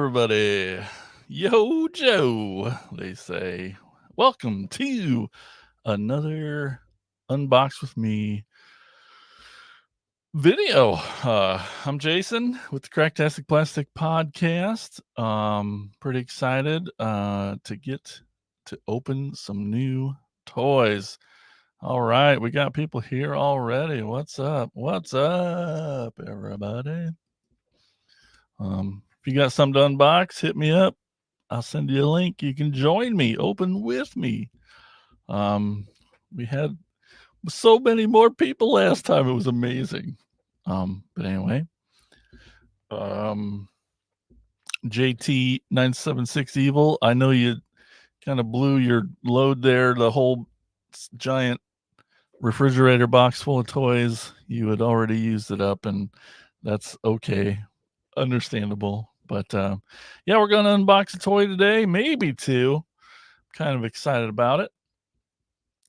everybody? Yo, Joe, they say. Welcome to another Unbox With Me video. I'm Jason with the Cracktastic Plastic Podcast. Pretty excited to get to open some new toys. All right, we got people here already. What's up? What's up, everybody? If you got something to unbox, hit me up. I'll send you a link. You can join me, open with me. We had so many more people last time. It was amazing. But anyway, JT976 Evil, I know you kind of blew your load there, the whole giant refrigerator box full of toys. You had already used it up, and that's okay. Understandable. But yeah, we're going to unbox a toy today, maybe two. Kind of excited about it.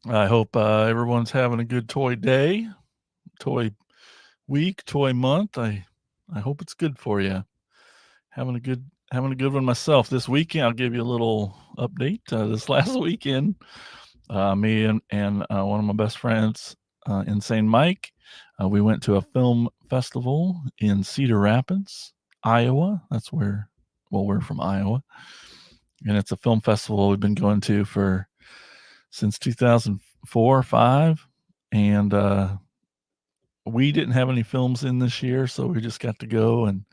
I hope everyone's having a good toy day, toy week, toy month. I hope it's good for you. Having a good one myself this weekend. I'll give you a little update. This last weekend, me and one of my best friends, Insane Mike, we went to a film festival in Cedar Rapids, Iowa. That's where, well, we're from Iowa, and it's a film festival we've been going to since 2004 or 5, and we didn't have any films in this year, so we just got to go and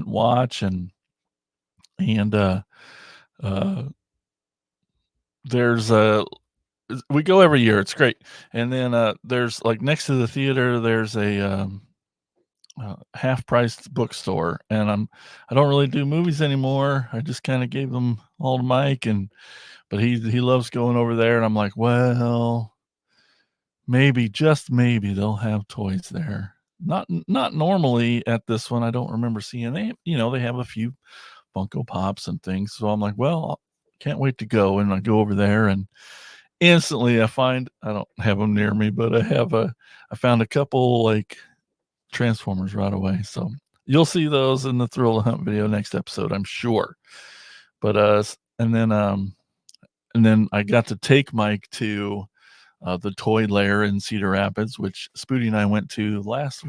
watch and there's a we go every year. It's great. And then there's like next to the theater, there's a half-priced bookstore, and I don't really do movies anymore. I just kind of gave them all to Mike, but he loves going over there, and I'm like, well, maybe, just maybe, they'll have toys there. Not normally at this one. I don't remember seeing they have a few Funko Pops and things. So I'm like, well, can't wait to go. And I go over there, and instantly I don't have them near me, but I found a couple like Transformers right away. So you'll see those in the Thrill of the Hunt video next episode, I'm sure. But and then I got to take Mike to the toy lair in Cedar Rapids, which Spooty and I went to last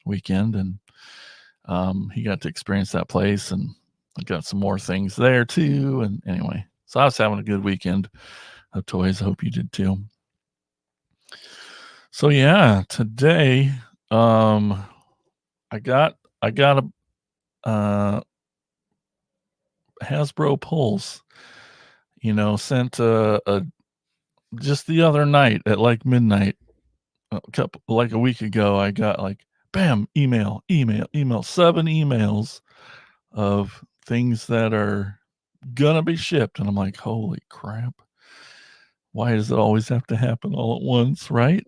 weekend, and he got to experience that place, and I got some more things there too. And anyway, so I was having a good weekend of toys. I hope you did too. So yeah, today I got a Hasbro Pulse, sent just the other night at like midnight, like a week ago. I got like, bam, email, 7 emails of things that are gonna be shipped, and I'm like, holy crap, why does it always have to happen all at once, right?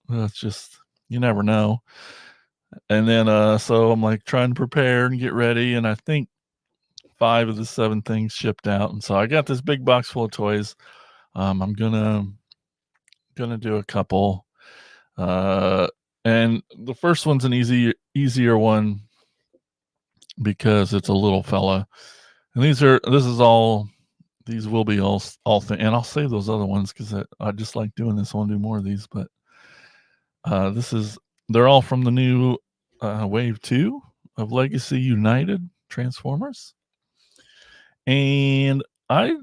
That's just, you never know. And then so I'm like trying to prepare and get ready, and I think 5 of the 7 things shipped out, and so I got this big box full of toys. I'm gonna do a couple, and the first one's an easier one because it's a little fella, and these will be all things, and I'll save those other ones because I just like doing this. I want to do more of these, but they're all from the new Wave 2 of Legacy United Transformers, and I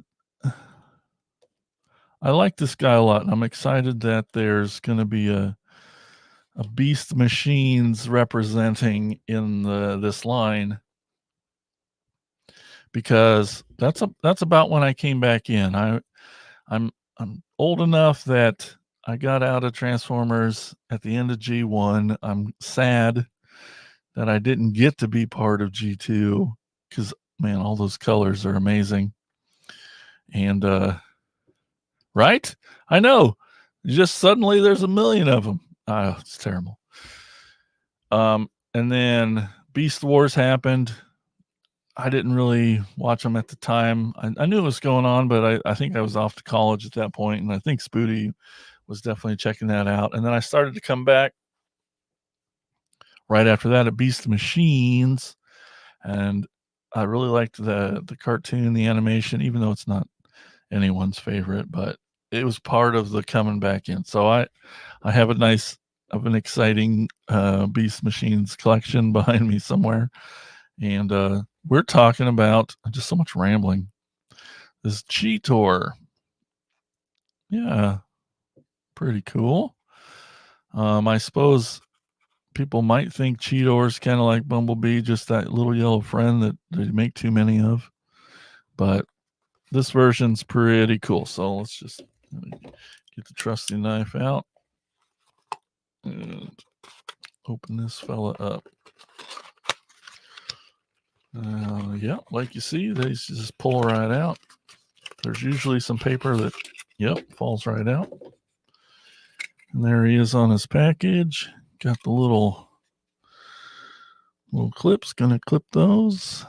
like this guy a lot, and I'm excited that there's going to be a Beast Machines representing in this line, because that's about when I came back in. I'm old enough that I got out of Transformers at the end of G1. I'm sad that I didn't get to be part of G2 because, man, all those colors are amazing. And right? I know. Just suddenly there's a million of them. Oh, it's terrible. And then Beast Wars happened. I didn't really watch them at the time. I knew what was going on, but I think I was off to college at that point, and I think Spooty was definitely checking that out. And then I started to come back right after that at Beast Machines, and I really liked the cartoon, the animation, even though it's not anyone's favorite, but it was part of the coming back in. So I have an exciting Beast Machines collection behind me somewhere, and we're talking about just so much rambling. This Cheetor, yeah, pretty cool. I suppose people might think Cheetor's kind of like Bumblebee, just that little yellow friend that they make too many of, but this version's pretty cool. So let's just get the trusty knife out and open this fella up. Yeah, like you see, they just pull right out. There's usually some paper that, yep, falls right out. And there he is on his package. Got the little clips. Gonna clip those.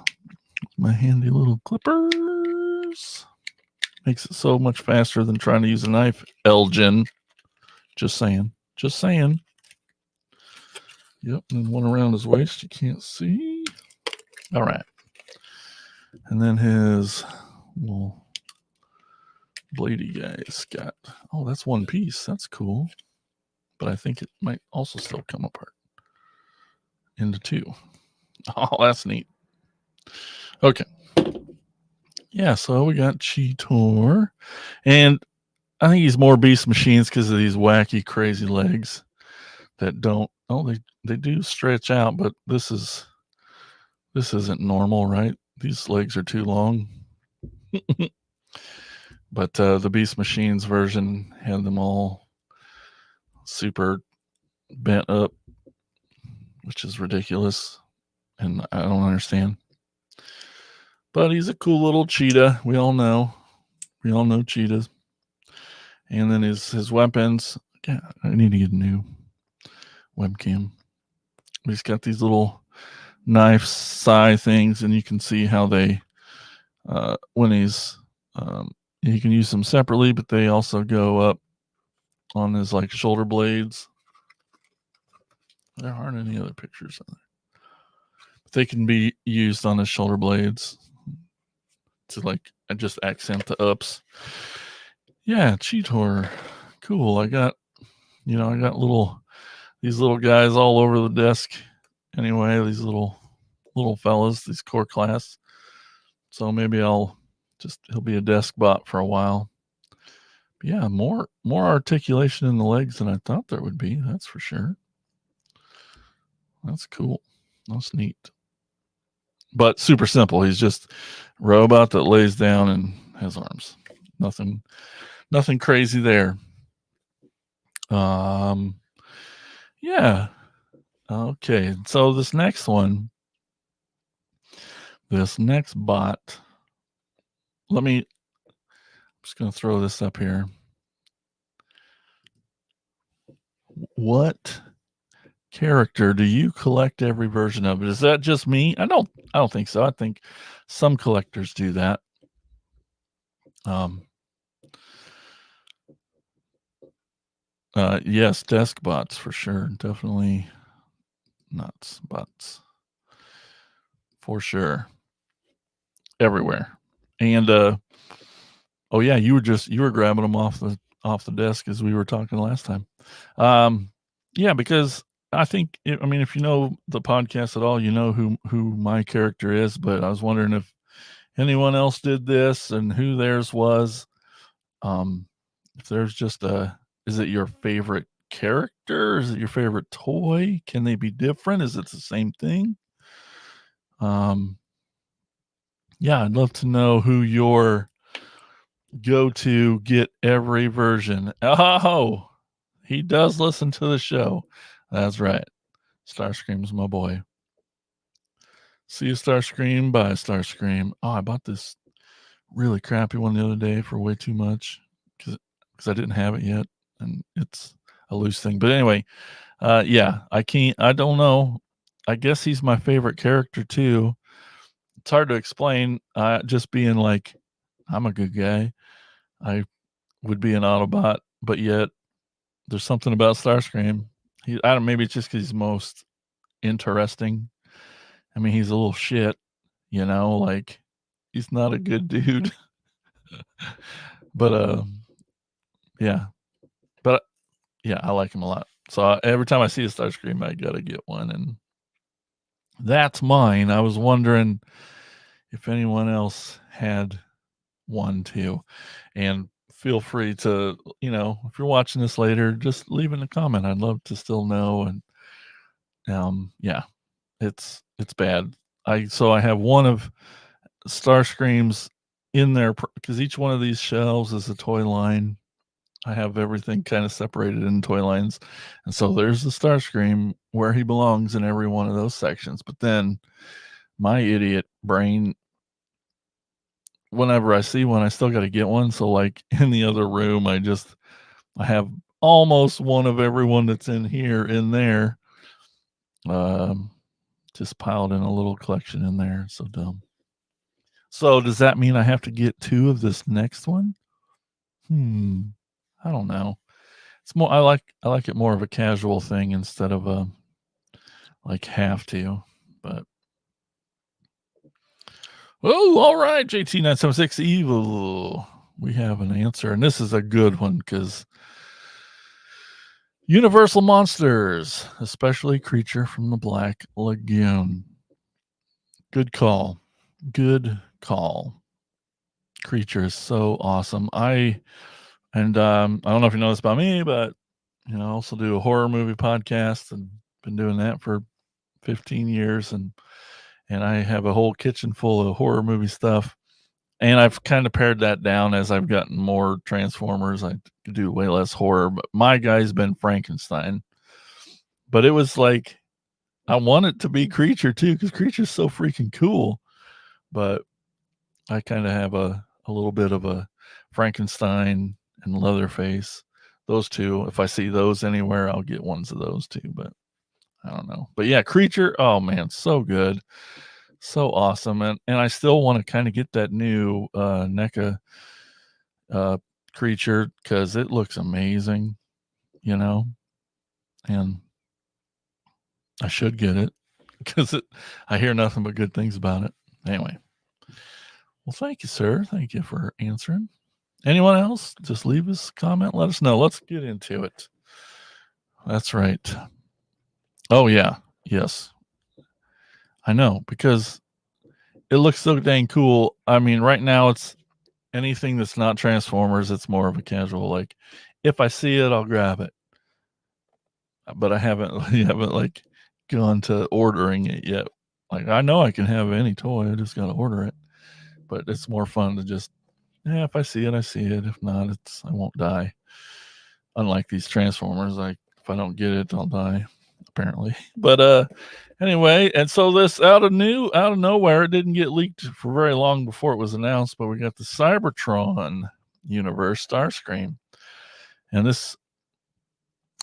My handy little clippers. Makes it so much faster than trying to use a knife. Elgin. Just saying. Just saying. Yep, and then one around his waist you can't see. All right. And then his little bladey guy's got, oh, that's one piece. That's cool. But I think it might also still come apart into two. Oh, that's neat. Okay. Yeah, so we got Cheetor. And I think he's more Beast Machines because of these wacky, crazy legs that don't, oh, they do stretch out, but this isn't normal, right? These legs are too long. But the Beast Machines version had them all super bent up, which is ridiculous, and I don't understand. But he's a cool little cheetah. We all know cheetahs. And then his weapons. Yeah, I need to get a new webcam. He's got these little knife side things, and you can see how they, when he's, you can use them separately, but they also go up on his like shoulder blades. There aren't any other pictures on there. But they can be used on his shoulder blades to like just accent the ups. Yeah, Cheetor. Cool. I got these little guys all over the desk. Anyway, these little fellas, these core class. So maybe he'll be a desk bot for a while. But yeah, more articulation in the legs than I thought there would be. That's for sure. That's cool. That's neat. But super simple. He's just a robot that lays down and has arms. Nothing crazy there. Yeah. Okay. So this next bot, I'm just going to throw this up here. What character do you collect every version of it? Is that just me? I don't think so. I think some collectors do that. Yes, desk bots for sure. Definitely nuts bots for sure. Everywhere. And oh yeah, you were grabbing them off the desk as we were talking last time. Yeah, because I think if you know the podcast at all, you know who my character is, but I was wondering if anyone else did this and who theirs was. If there's just is it your favorite character? Is it your favorite toy? Can they be different? Is it the same thing? Yeah, I'd love to know who your go to get every version. Oh, he does listen to the show. That's right. Starscream's my boy. See you, Starscream. Bye, Starscream. Oh, I bought this really crappy one the other day for way too much because I didn't have it yet, and it's a loose thing. But anyway, yeah, I don't know. I guess he's my favorite character too. It's hard to explain. Just being like, I'm a good guy. I would be an Autobot, but yet there's something about Starscream. Maybe it's just because he's most interesting. I mean, he's a little shit. like he's not a good dude. But yeah. But yeah, I like him a lot. So every time I see a Starscream, I gotta get one, and that's mine. I was wondering if anyone else had one too. And feel free to, if you're watching this later, just leave in a comment. I'd love to still know. And yeah, it's bad. I have one of Starscream's in there because each one of these shelves is a toy line. I have everything kind of separated in toy lines. And so there's the Starscream where he belongs in every one of those sections. But then my idiot brain, whenever I see one, I still got to get one. So like in the other room, I have almost one of everyone that's in here in there. Just piled in a little collection in there. So dumb. So does that mean I have to get 2 of this next one? I don't know. It's more I like it more of a casual thing instead of a like have to. But oh, all right, JT976 Evil. We have an answer, and this is a good one because Universal Monsters, especially Creature from the Black Lagoon. Good call. Good call. Creature is so awesome. I don't know if you know this about me, but I also do a horror movie podcast and been doing that for 15 years, and I have a whole kitchen full of horror movie stuff. And I've kind of pared that down as I've gotten more Transformers. I do way less horror, but my guy's been Frankenstein. But it was like I want it to be Creature too, because Creature's so freaking cool. But I kind of have a little bit of a Frankenstein and Leatherface. Those two, if I see those anywhere, I'll get ones of those too. But I don't know. But yeah, Creature, oh man, so good. So awesome. And I still want to kind of get that new NECA Creature because it looks amazing, and I should get it because I hear nothing but good things about it. Anyway, well, thank you, sir. Thank you for answering. Anyone else? Just leave us a comment. Let us know. Let's get into it. That's right. Oh, yeah. Yes. I know, because it looks so dang cool. I mean, right now it's anything that's not Transformers. It's more of a casual, like, if I see it, I'll grab it. But I haven't like gone to ordering it yet. Like, I know I can have any toy. I just got to order it. But it's more fun to just, if I see it, I see it. If not, I won't die. Unlike these Transformers, if I don't get it, I'll die, apparently. But anyway, and so this out of nowhere, it didn't get leaked for very long before it was announced, but we got the Cybertron universe Starscream. And this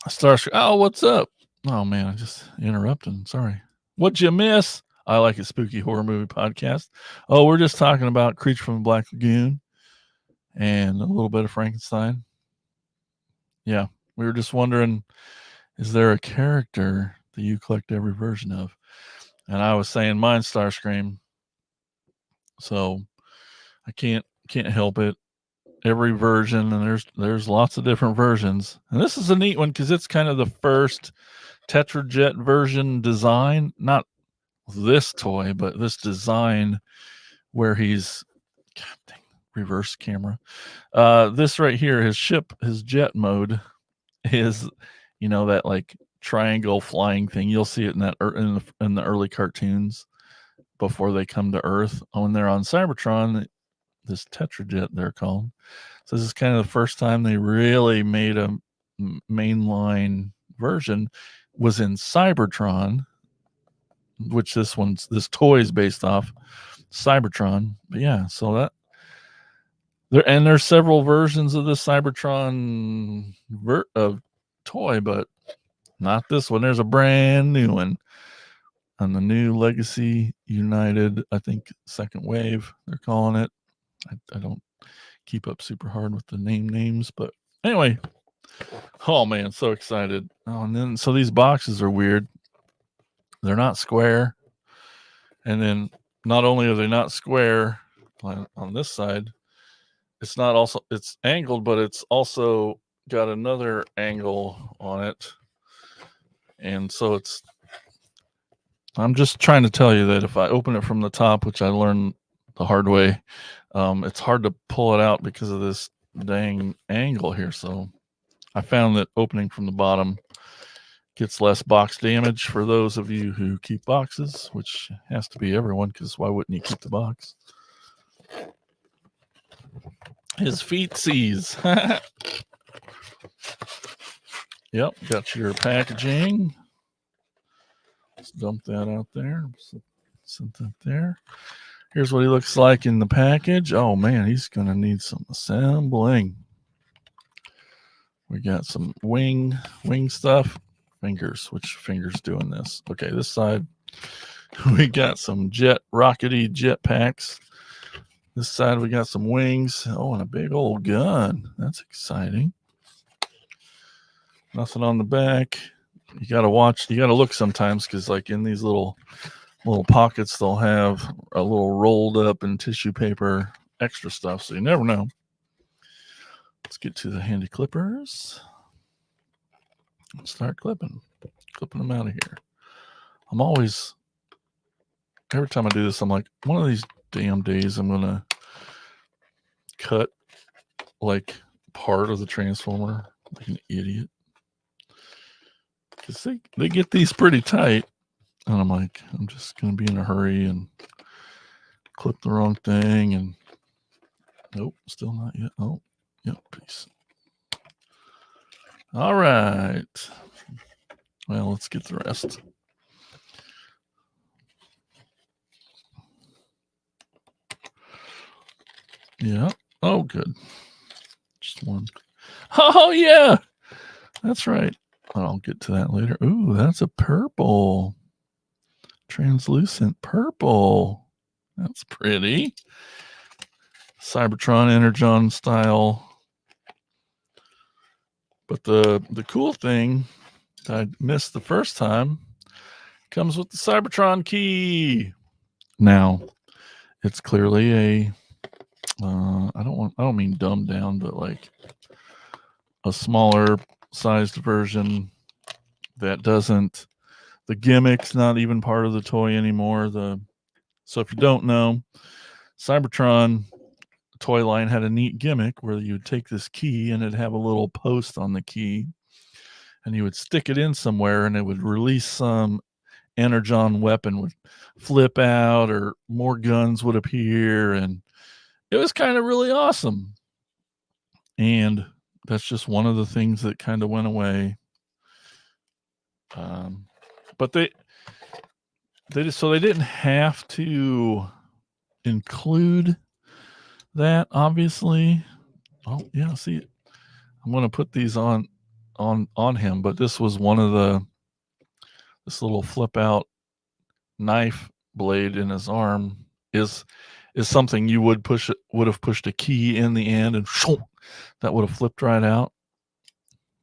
Starscream, oh, what's up? Oh man, I just interrupted. Sorry. What'd you miss? I Like It Spooky Horror Movie Podcast. Oh, we're just talking about Creature from the Black Lagoon and a little bit of Frankenstein. Yeah, we were just wondering, is there a character that you collect every version of? And I was saying mine's Starscream. So I can't help it. Every version, and there's lots of different versions. And this is a neat one because it's kind of the first Tetrajet version design, not this toy, but this design where he's reverse camera. This right here, his jet mode is, that like triangle flying thing. You'll see it in that in the early cartoons before they come to Earth. When they're on Cybertron, this Tetrajet they're called. So this is kind of the first time they really made a mainline version. Was in Cybertron, which this toy is based off Cybertron. But yeah, so there's several versions of this Cybertron toy, but not this one. There's a brand new one on the new Legacy United, I think second wave they're calling it. I don't keep up super hard with the names, but anyway, oh man, so excited. Oh, and then so these boxes are weird. They're not square, and then not only are they not square on this side, it's angled, but it's also got another angle on it. And so I'm just trying to tell you that if I open it from the top, which I learned the hard way, it's hard to pull it out because of this dang angle here. So I found that opening from the bottom gets less box damage for those of you who keep boxes, which has to be everyone, because why wouldn't you keep the box? His feetsies. Yep, got your packaging. Let's dump that out there. Set that there. Here's what he looks like in the package. Oh man, he's gonna need some assembling. We got some wing stuff. Fingers. Which finger's doing this? Okay, this side. We got some rockety jet packs. This side we got some wings. Oh, and a big old gun. That's exciting. Nothing on the back. You gotta watch. You gotta look sometimes, because like in these little pockets, they'll have a little rolled up in tissue paper extra stuff. So you never know. Let's get to the handy clippers. Let's start clipping them out of here. I'm always, every time I do this, I'm like, one of these damn days I'm gonna cut like part of the transformer like an idiot, because they get these pretty tight, and I'm like, I'm just gonna be in a hurry and clip the wrong thing, and nope, still not yet. Oh, yep, peace. All right, well, let's get the rest. Yeah. Oh, good. Just one. Oh, yeah. That's right. I'll get to that later. Ooh, that's a purple. Translucent purple. That's pretty. Cybertron Energon style. But the cool thing that I missed the first time comes with the Cybertron key. Now, it's clearly a I don't mean dumbed down, but like a smaller sized version that doesn't, the gimmick's not even part of the toy anymore. So if you don't know, Cybertron toy line had a neat gimmick where you would take this key and it'd have a little post on the key, and you would stick it in somewhere, and it would release some energon weapon, would flip out, or more guns would appear, and it was kind of really awesome. And that's just one of the things that kind of went away. But they didn't have to include that, obviously. Oh yeah, see, I'm going to put these on him, but this was one of this little flip out knife blade in his arm is something you would have pushed a key in the end, and that would have flipped right out.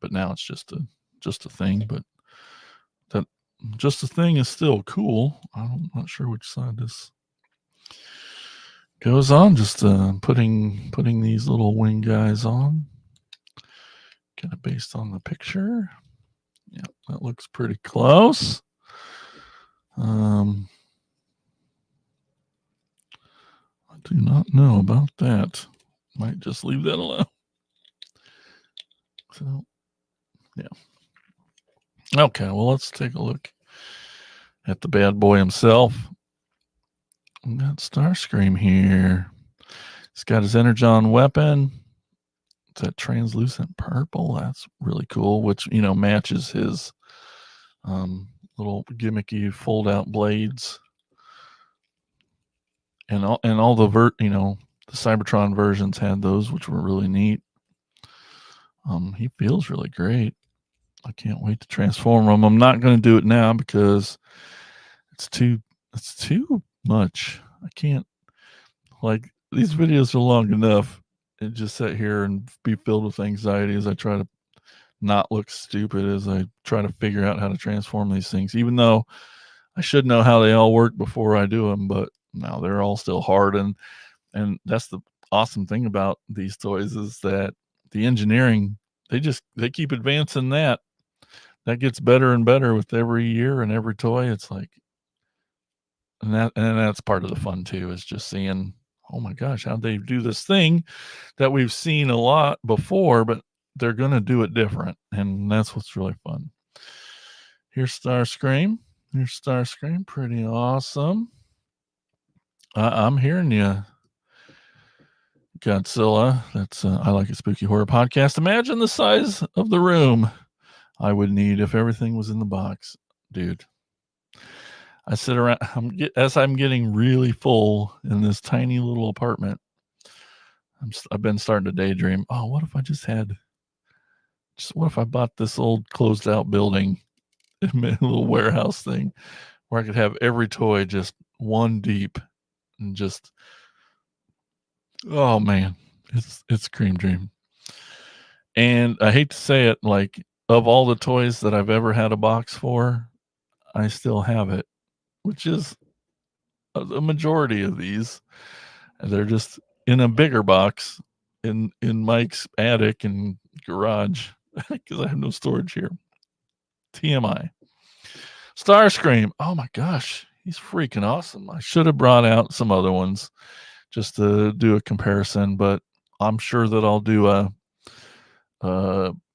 But now it's just a thing. But that just a thing is still cool. I'm not sure which side this goes on. Just putting these little wing guys on, kind of based on the picture. Yeah, that looks pretty close. I do not know about that. Might just leave that alone. So, yeah. Okay, well, let's take a look at the bad boy himself. We got Starscream here. He's got his energon weapon. It's that translucent purple. That's really cool, which, matches his little gimmicky fold-out blades. And all the the Cybertron versions had those, which were really neat. He feels really great. I can't wait to transform him. I'm not going to do it now because it's too much. I can't, like, these videos are long enough and just sit here and be filled with anxiety as I try to not look stupid as I try to figure out how to transform these things, even though I should know how they all work before I do them. But Now they're all still hard, and that's the awesome thing about these toys is that the engineering, they keep advancing that. That gets better and better with every year and every toy. It's like, and that's part of the fun too, is just seeing, oh my gosh, how'd they do this thing that we've seen a lot before, but they're gonna do it different, and that's what's really fun. Here's Starscream. Here's Starscream. Pretty awesome. I'm hearing you, Godzilla. That's I Like a Spooky Horror podcast. Imagine the size of the room I would need if everything was in the box, dude. I sit around as I'm getting really full in this tiny little apartment. I've been starting to daydream. Oh, what if I what if I bought this old closed out building, a little warehouse thing, where I could have every toy just one deep, and just, oh man, it's cream dream. And I hate to say it, like, of all the toys that I've ever had a box for, I still have it, which is a majority of these. They're just in a bigger box in Mike's attic and garage because I have no storage here. TMI. Starscream. Oh my gosh, he's freaking awesome. I should have brought out some other ones just to do a comparison, but I'm sure that I'll do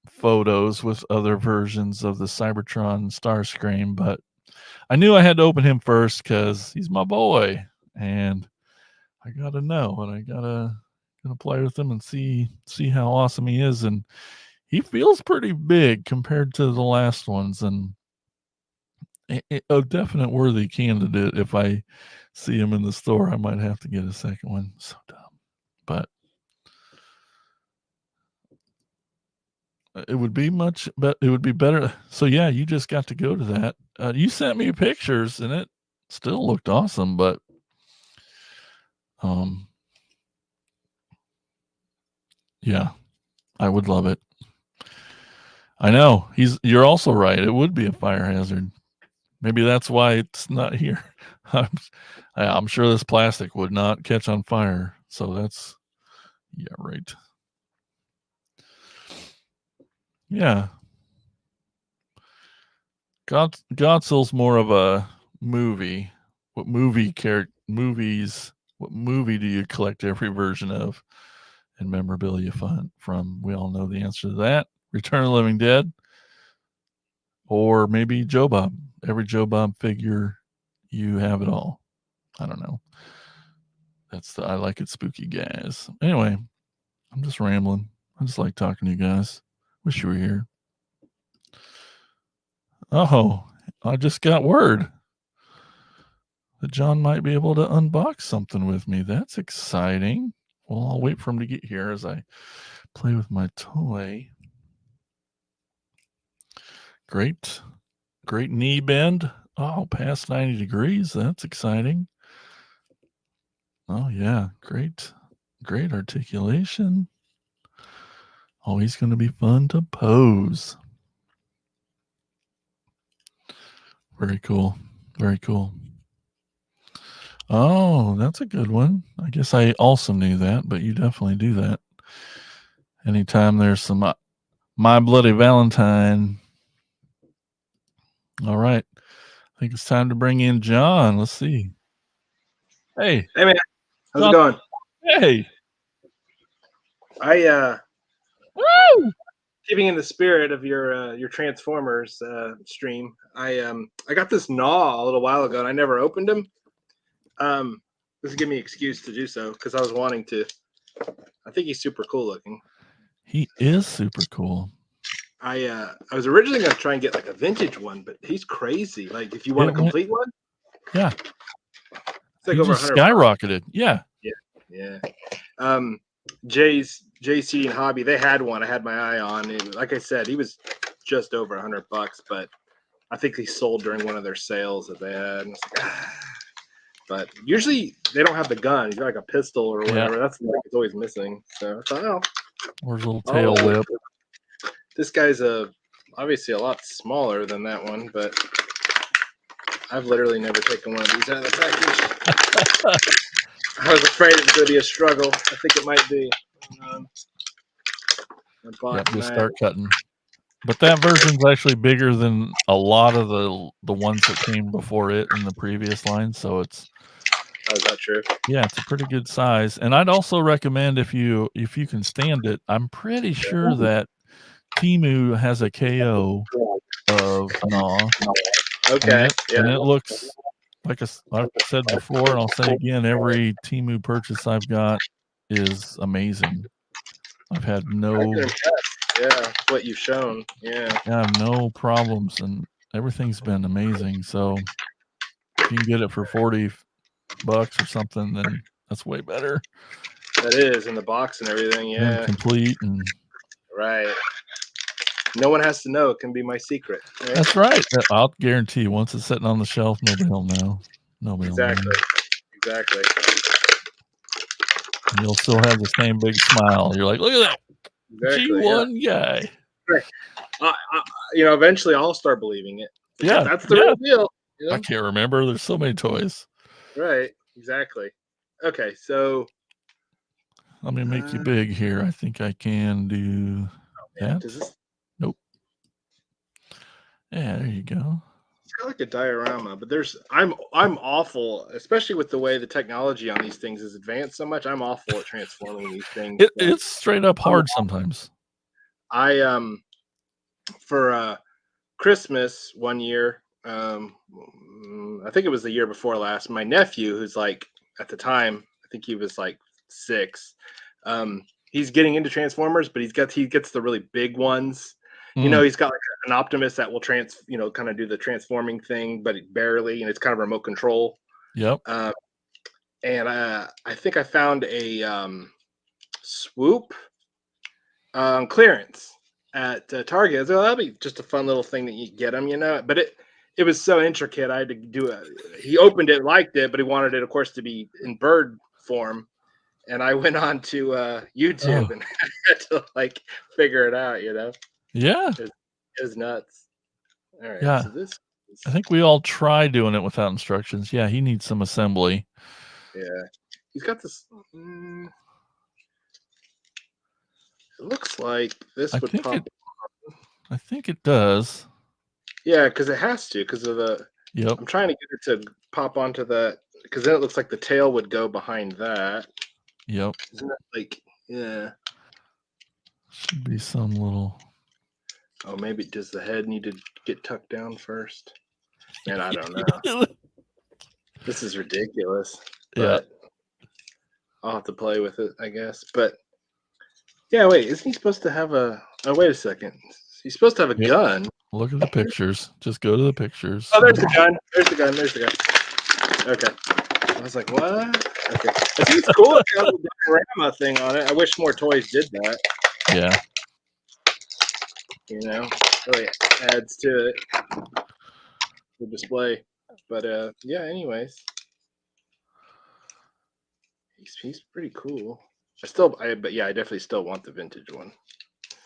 photos with other versions of the Cybertron Starscream, but I knew I had to open him first because he's my boy, and I gotta know, and I gotta play with him and see how awesome he is. And he feels pretty big compared to the last ones, and a definite worthy candidate. If I see him in the store, I might have to get a second one. So dumb, but it would be it would be better. So yeah, you just got to go to that. You sent me pictures, and it still looked awesome, but yeah, I would love it. I know you're also right. It would be a fire hazard. Maybe that's why it's not here. I'm sure this plastic would not catch on fire. So that's, yeah, right. Yeah. Godzilla's more of a movie. What movie what movie do you collect every version of and memorabilia from? We all know the answer to that. Return of the Living Dead, or maybe Joe Bob. Every Joe Bob figure, you have it all. I don't know. That's the I Like It Spooky guys. Anyway, I'm just rambling. I just like talking to you guys. Wish you were here. Oh, I just got word that John might be able to unbox something with me. That's exciting. Well, I'll wait for him to get here as I play with my toy. Great knee bend. Oh, past 90 degrees. That's exciting. Oh, yeah. Great articulation. Always going to be fun to pose. Very cool. Very cool. Oh, that's a good one. I guess I also knew that, but you definitely do that. Anytime there's some My Bloody Valentine. All right. I think it's time to bring in John. Let's see. Hey. Hey, man. How's it going? Hey. Woo! Keeping in the spirit of your Transformers stream, I got this Gnaw a little while ago, and I never opened him. This will give me an excuse to do so because I was wanting to. I think he's super cool looking. He is super cool. I was originally going to try and get like a vintage one, but he's crazy. Like if you want a complete one, yeah, it's like he over just 100 skyrocketed. Yeah. JC and Hobby, they had one. I had my eye on. And like I said, he was just over $100, but I think he sold during one of their sales that they had. Like, but usually they don't have the gun. You got like a pistol or whatever. Yeah. That's the thing that's always missing. So I thought, or his little tail whip. This guy's obviously a lot smaller than that one, but I've literally never taken one of these out of the package. I was afraid it was going to be a struggle. I think it might be. Yep, just start cutting. But that version's actually bigger than a lot of the ones that came before it in the previous line. So it's is that true? Yeah, it's a pretty good size. And I'd also recommend if you can stand it, I'm pretty sure that Temu has a KO of gnaw. Okay. And it looks like I've said before, and I'll say again, every Temu purchase I've got is amazing. I've had what you've shown. Yeah. I have no problems, and everything's been amazing. So if you can get it for $40 or something, then that's way better. That is in the box and everything. Yeah. And complete and right. No one has to know. It can be my secret. Right? That's right. I'll guarantee once it's sitting on the shelf, nobody will know. Nobody will know. Exactly. And you'll still have the same big smile. You're like, look at that G1 guy. Right. Eventually I'll start believing it. Yeah. That's the real deal. You know? I can't remember. There's so many toys. Right. Exactly. Okay. So let me make you big here. I think I can do that. Nope. Yeah, there you go. It's got like a diorama, but I'm awful, especially with the way the technology on these things is advanced so much. I'm awful at transforming these things. It's straight up hard sometimes. I for Christmas one year, I think it was the year before last, my nephew, who's like at the time, I think he was like 6, he's getting into Transformers, but he gets the really big ones. He's got like an Optimus that will kind of do the transforming thing, but barely, and it's kind of remote control. Yep. And I think I found a swoop clearance at Target. So that'll be just a fun little thing that you get them, But it was so intricate. I had to do it. He opened it, liked it, but he wanted it, of course, to be in bird form. And I went on to YouTube and had to like figure it out, Yeah. It was nuts. All right. Yeah. So this I think we all try doing it without instructions. Yeah, he needs some assembly. Yeah. He's got this. It looks like this would pop. I think it does. Yeah, because it has to, because of the. Yep. I'm trying to get it to pop onto that, because then it looks like the tail would go behind that. Yep. Isn't that like, yeah. Should be some little. Oh, maybe does the head need to get tucked down first? Man, I don't know. This is ridiculous. But I'll have to play with it, I guess. But yeah, wait, isn't he supposed to have a? Oh, wait a second. He's supposed to have a gun. Look at the pictures. Just go to the pictures. Oh, there's the gun. There's the gun. Okay. I was like, what? Okay. I think it's cool. It's got a diorama thing on it. I wish more toys did that. Yeah. Really adds to it. The display. But yeah, anyways. He's pretty cool. I definitely still want the vintage one.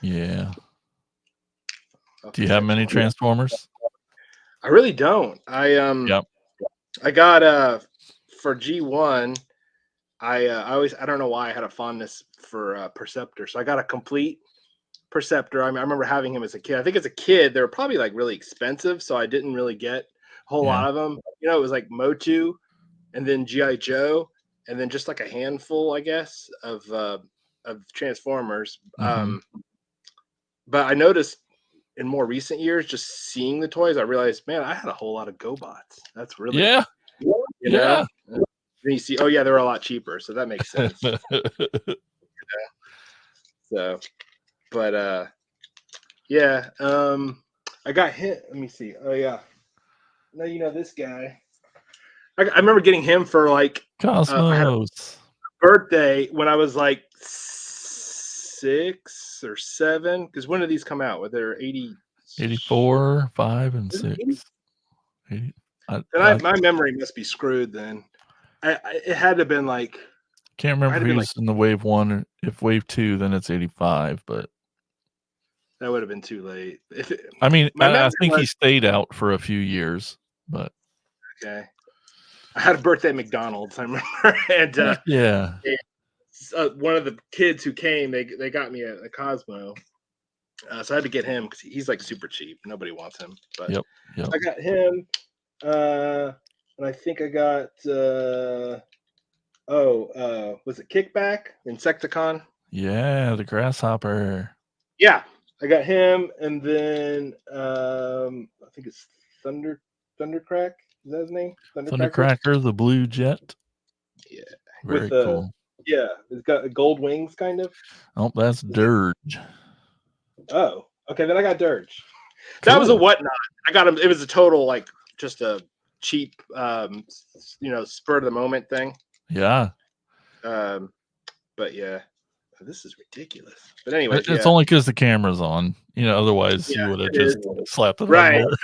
Yeah. Do you have many Transformers? I really don't. I got for G1, I don't know why I had a fondness for Perceptor. So I got a complete Perceptor. I remember having him as a kid. I think as a kid they were probably like really expensive, so I didn't really get a whole lot of them. It was like Motu, and then G.I. Joe, and then just like a handful, I guess, of Transformers. Mm-hmm. But I noticed in more recent years, just seeing the toys, I realized, man, I had a whole lot of GoBots. That's really you know. And you see, oh yeah, they're a lot cheaper, so that makes sense. So, but yeah, I got hit. Let me see. Oh yeah, now this guy. I remember getting him for like Cosmos birthday when I was like 6 or 7. Because when did these come out? Were there 84, 5, and 6? 80. My memory must be screwed then. It had to have been like. Can't remember if he was in the wave 1 or if wave 2, then it's 85. But that would have been too late. I think he stayed out for a few years, but Okay. I had a birthday at McDonald's, I remember, and Heck yeah. one of the kids who came, they got me a Cosmo, so I had to get him because he's like super cheap. Nobody wants him, but Yep. so Yep. I got him, and I think I got was it Kickback Insecticon? Yeah, the grasshopper. Yeah, I got him, and then I think it's Thundercrack. Is that his name? Thundercracker. Thundercracker, the blue jet. Yeah, with Very the cool. yeah, it's got gold wings, kind of. Oh, that's Dirge. Oh, okay. Then I got Dirge. Cool. That was a whatnot. I got him. It was a total like just a cheap, spur of the moment thing. Yeah. But yeah, this is ridiculous. But anyways, It's yeah, only because the camera's on. Otherwise yeah, you would have it just is. slapped it on Right. there.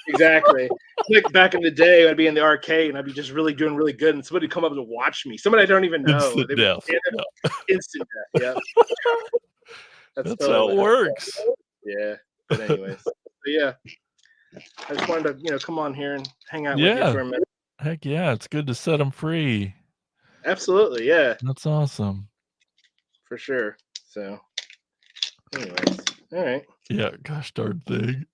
Exactly. Like back in the day, I'd be in the arcade and I'd be just doing really good, and somebody would come up to watch me. Somebody I don't even know. Instant They would death. stand there, Yeah. instant death. Yeah. That's That's totally how it what happened. works. Yeah. But anyways, so yeah, I just wanted to come on here and hang out with you Yeah. for a minute. Heck yeah. It's good to set them free. Absolutely, yeah, That's awesome. for sure. So, anyways, all right. Yeah. Gosh darn thing.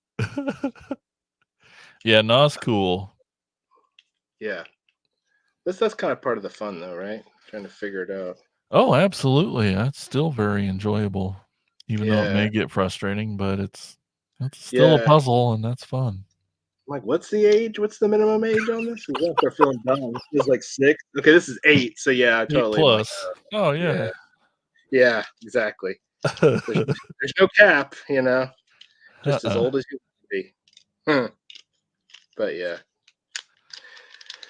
Yeah. No, it's cool. Yeah, that's kind of part of the fun, though, right? Trying to figure it out. Oh, absolutely. That's still very enjoyable, even though it Yeah, may get frustrating, but it's still a yeah. puzzle, and that's fun. I'm like, what's the age? What's the minimum age on this? We're gonna start feeling dumb. This is like 6. Okay, this is 8. So yeah, I 8 totally am like, plus. Oh, yeah, yeah. yeah, exactly. There's no cap, just as Uh-uh. old as you want to be. Hmm. But yeah,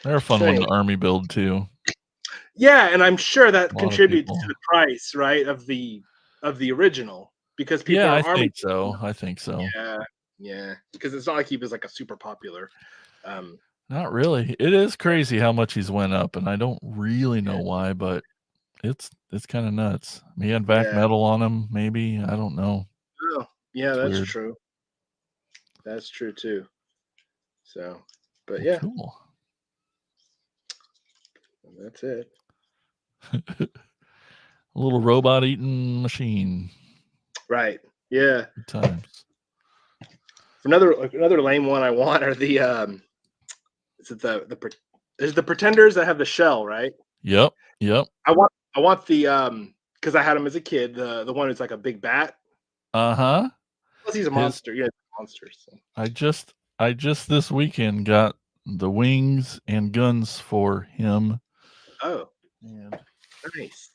They're a fun so one anyway. to army build too. Yeah, and I'm sure that A lot of contributes people. to the price, right, of the original because people Yeah, are I army. think so. I think so. Yeah, yeah, because it's not like he was like a super popular. Not really. It is crazy how much he's went up, and I don't really know why, but it's kind of nuts. He had back Yeah. metal on him, maybe. I don't know. Oh, yeah, It's that's weird. true. That's true too. So, but Well, yeah, cool. that's it. A little robot eating machine. Right. Yeah. Good times. Another lame one I want are the is it there's the pretenders that have the shell, right? Yep. Yep. I want the because I had him as a kid, the one who's like a big bat. Uh-huh. Plus he's a monster. Yeah, monster. So. I just this weekend got the wings and guns for him. Oh, And nice.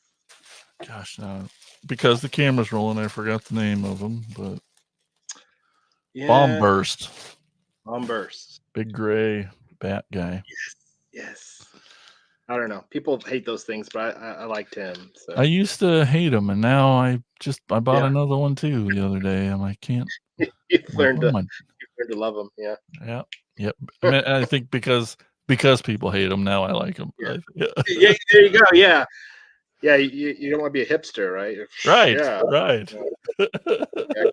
gosh, no, because the camera's rolling, I forgot the name of them, but Yeah. Bomb Burst. Bomb Burst. Big gray bat guy. Yes. I don't know. People hate those things, but I liked him. So. I used to hate him, and now I bought Yeah. another one too the other day. I can't. You've learned What am I- to love them. Yeah. Yeah. Yep. I mean, I think because people hate him, now I like him. Yeah. Yeah. Yeah. There you go. Yeah. Yeah. You don't want to be a hipster, right? Right. Yeah. Right. Yeah.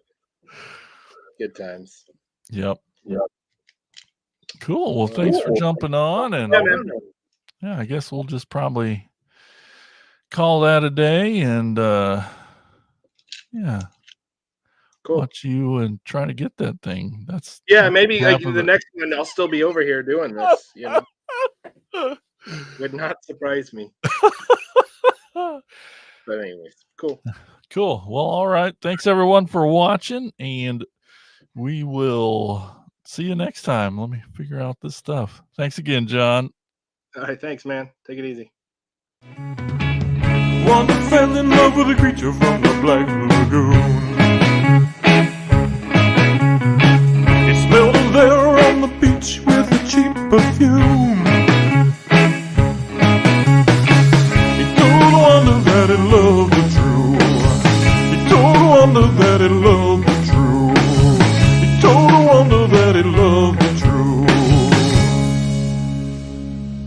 Good times. Yep. Cool. Well, thanks for jumping on, and Yeah, man. yeah, I guess we'll just probably call that a day, and yeah, Cool. watch you and try to get that thing. That's Maybe half like of the it. next one, I'll still be over here doing this. Would not surprise me. But anyways, cool. Cool. Well, all right. Thanks everyone for watching, and we will see you next time. Let me figure out this stuff. Thanks again, John. All right, thanks, man. Take it easy. One fell in love with a creature from the Black Lagoon. He smelled her there on the beach with a cheap perfume. He told Wanda that he loved her true. He told Wanda that he loved